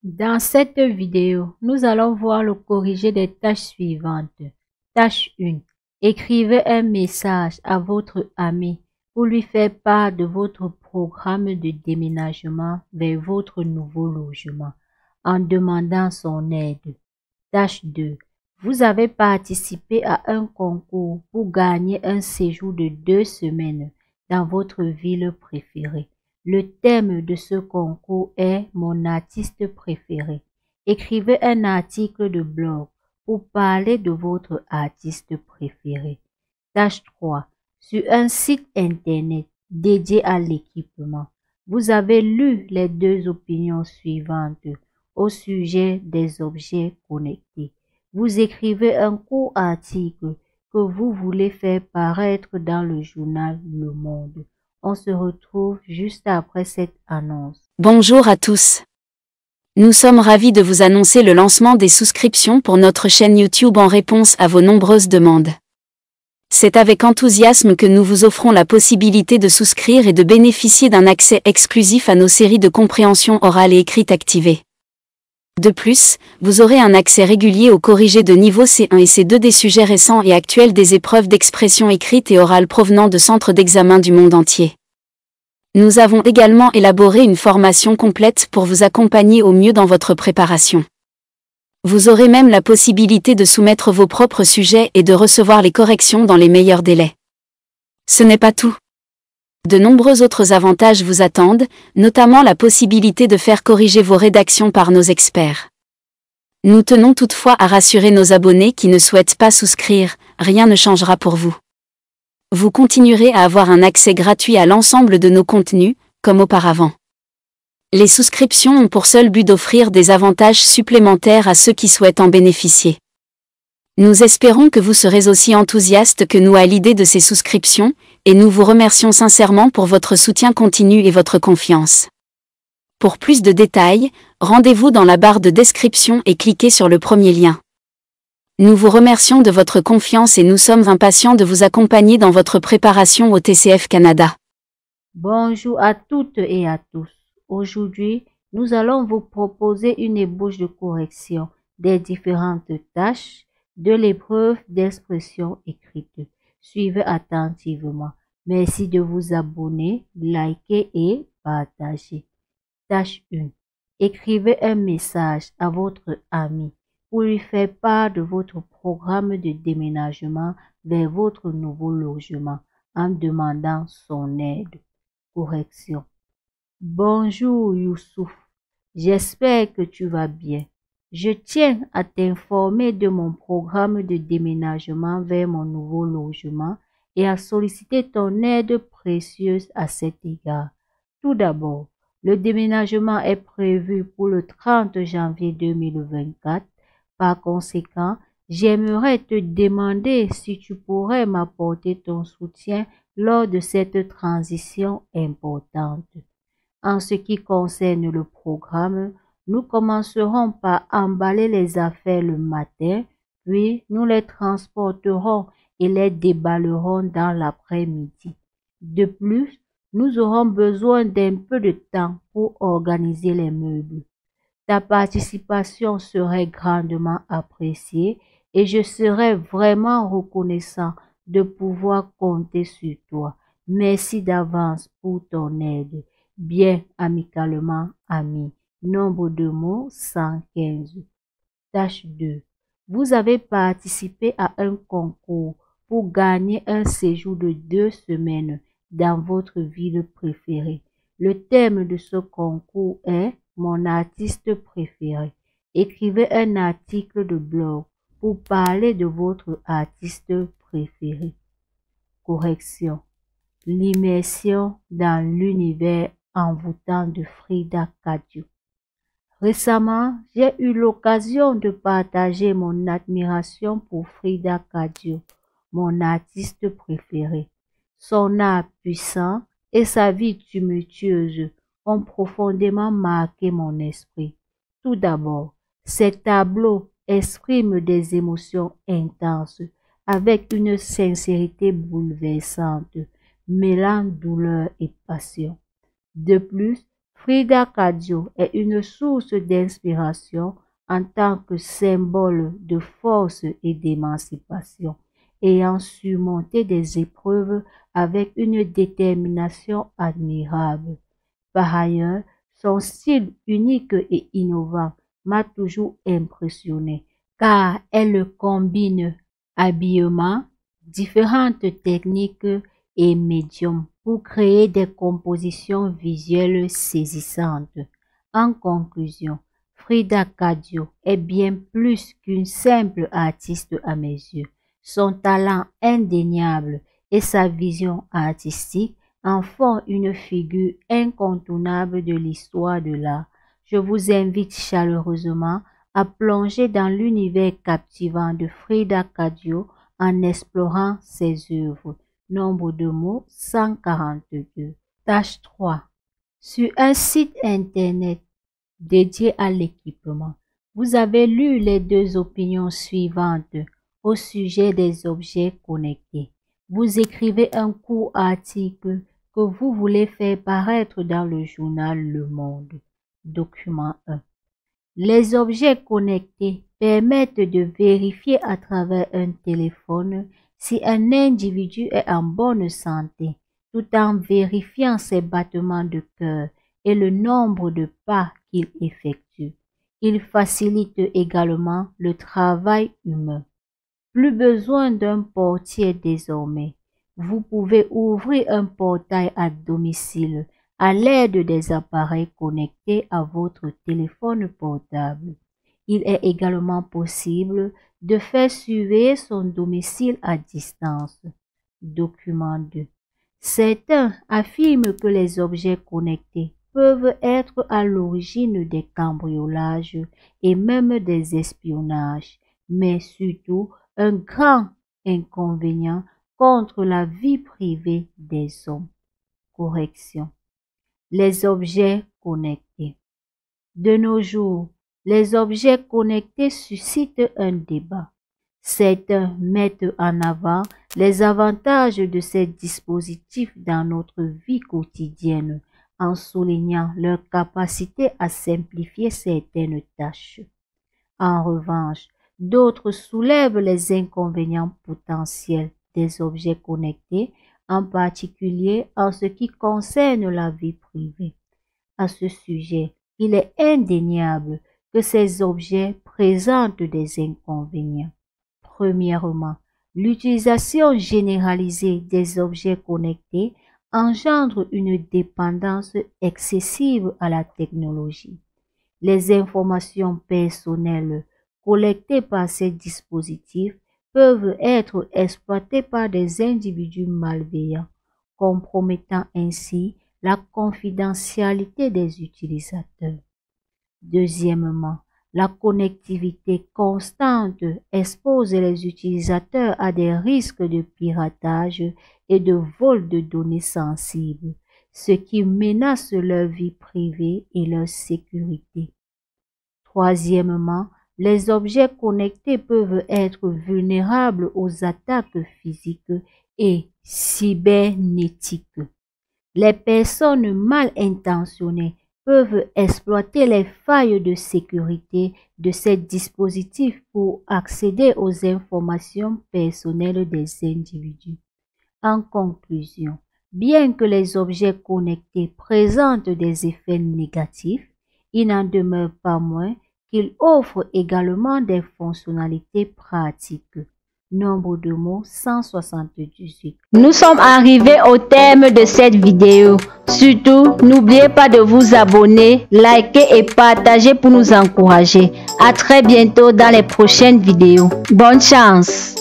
Dans cette vidéo, nous allons voir le corrigé des tâches suivantes. Tâche 1. Écrivez un message à votre ami pour lui faire part de votre programme de déménagement vers votre nouveau logement en demandant son aide. Tâche 2. Vous avez participé à un concours pour gagner un séjour de 2 semaines dans votre ville préférée. Le thème de ce concours est mon artiste préféré. Écrivez un article de blog pour parler de votre artiste préféré. Tâche 3. Sur un site internet dédié à l'équipement, vous avez lu les deux opinions suivantes au sujet des objets connectés. Vous écrivez un court article que vous voulez faire paraître dans le journal Le Monde. On se retrouve juste après cette annonce. Bonjour à tous. Nous sommes ravis de vous annoncer le lancement des souscriptions pour notre chaîne YouTube en réponse à vos nombreuses demandes. C'est avec enthousiasme que nous vous offrons la possibilité de souscrire et de bénéficier d'un accès exclusif à nos séries de compréhension orale et écrite activées. De plus, vous aurez un accès régulier au corrigé de niveau C1 et C2 des sujets récents et actuels des épreuves d'expression écrite et orale provenant de centres d'examen du monde entier. Nous avons également élaboré une formation complète pour vous accompagner au mieux dans votre préparation. Vous aurez même la possibilité de soumettre vos propres sujets et de recevoir les corrections dans les meilleurs délais. Ce n'est pas tout. De nombreux autres avantages vous attendent, notamment la possibilité de faire corriger vos rédactions par nos experts. Nous tenons toutefois à rassurer nos abonnés qui ne souhaitent pas souscrire, rien ne changera pour vous. Vous continuerez à avoir un accès gratuit à l'ensemble de nos contenus, comme auparavant. Les souscriptions ont pour seul but d'offrir des avantages supplémentaires à ceux qui souhaitent en bénéficier. Nous espérons que vous serez aussi enthousiastes que nous à l'idée de ces souscriptions, et nous vous remercions sincèrement pour votre soutien continu et votre confiance. Pour plus de détails, rendez-vous dans la barre de description et cliquez sur le premier lien. Nous vous remercions de votre confiance et nous sommes impatients de vous accompagner dans votre préparation au TCF Canada. Bonjour à toutes et à tous. Aujourd'hui, nous allons vous proposer une ébauche de correction des différentes tâches de l'épreuve d'expression écrite. Suivez attentivement. Merci de vous abonner, liker et partager. Tâche 1. Écrivez un message à votre ami pour lui faire part de votre programme de déménagement vers votre nouveau logement en demandant son aide. Correction. Bonjour Youssouf, j'espère que tu vas bien. Je tiens à t'informer de mon programme de déménagement vers mon nouveau logement et à solliciter ton aide précieuse à cet égard. Tout d'abord, le déménagement est prévu pour le 30 janvier 2024. Par conséquent, j'aimerais te demander si tu pourrais m'apporter ton soutien lors de cette transition importante. En ce qui concerne le programme, nous commencerons par emballer les affaires le matin, puis nous les transporterons et les déballerons dans l'après-midi. De plus, nous aurons besoin d'un peu de temps pour organiser les meubles. Ta participation serait grandement appréciée et je serais vraiment reconnaissant de pouvoir compter sur toi. Merci d'avance pour ton aide. Bien amicalement, ami. Nombre de mots 115. Tâche 2. Vous avez participé à un concours pour gagner un séjour de 2 semaines dans votre ville préférée. Le thème de ce concours est mon artiste préféré. Écrivez un article de blog pour parler de votre artiste préféré. Correction. L'immersion dans l'univers envoûtant de Frida Kahlo. Récemment, j'ai eu l'occasion de partager mon admiration pour Frida Kahlo, mon artiste préféré. Son art puissant et sa vie tumultueuse ont profondément marqué mon esprit. Tout d'abord, ses tableaux expriment des émotions intenses avec une sincérité bouleversante, mêlant douleur et passion. De plus, Frida Kahlo est une source d'inspiration en tant que symbole de force et d'émancipation, ayant surmonté des épreuves avec une détermination admirable. Par ailleurs, son style unique et innovant m'a toujours impressionné, car elle combine habilement différentes techniques et médiums pour créer des compositions visuelles saisissantes. En conclusion, Frida Kahlo est bien plus qu'une simple artiste à mes yeux. Son talent indéniable et sa vision artistique en font une figure incontournable de l'histoire de l'art. Je vous invite chaleureusement à plonger dans l'univers captivant de Frida Kahlo en explorant ses œuvres. Nombre de mots 142. Tâche 3. Sur un site internet dédié à l'équipement, vous avez lu les deux opinions suivantes au sujet des objets connectés. Vous écrivez un court article que vous voulez faire paraître dans le journal Le Monde. Document 1. Les objets connectés permettent de vérifier à travers un téléphone si un individu est en bonne santé, tout en vérifiant ses battements de cœur et le nombre de pas qu'il effectue. Il facilite également le travail humain. Plus besoin d'un portier désormais. Vous pouvez ouvrir un portail à domicile à l'aide des appareils connectés à votre téléphone portable. Il est également possible de faire surveiller son domicile à distance. Document 2. Certains affirment que les objets connectés peuvent être à l'origine des cambriolages et même des espionnages, mais surtout un grand inconvénient contre la vie privée des hommes. Correction. Les objets connectés. De nos jours, les objets connectés suscitent un débat. Certains mettent en avant les avantages de ces dispositifs dans notre vie quotidienne en soulignant leur capacité à simplifier certaines tâches. En revanche, d'autres soulèvent les inconvénients potentiels des objets connectés, en particulier en ce qui concerne la vie privée. À ce sujet, il est indéniable que ces objets présentent des inconvénients. Premièrement, l'utilisation généralisée des objets connectés engendre une dépendance excessive à la technologie. Les informations personnelles collectées par ces dispositifs peuvent être exploitées par des individus malveillants, compromettant ainsi la confidentialité des utilisateurs. Deuxièmement, la connectivité constante expose les utilisateurs à des risques de piratage et de vol de données sensibles, ce qui menace leur vie privée et leur sécurité. Troisièmement, les objets connectés peuvent être vulnérables aux attaques physiques et cybernétiques. Les personnes mal intentionnées peuvent exploiter les failles de sécurité de ces dispositifs pour accéder aux informations personnelles des individus. En conclusion, bien que les objets connectés présentent des effets négatifs, il n'en demeure pas moins qu'ils offrent également des fonctionnalités pratiques. Nombre de mots 178. Nous sommes arrivés au terme de cette vidéo. Surtout, n'oubliez pas de vous abonner, liker et partager pour nous encourager. À très bientôt dans les prochaines vidéos. Bonne chance!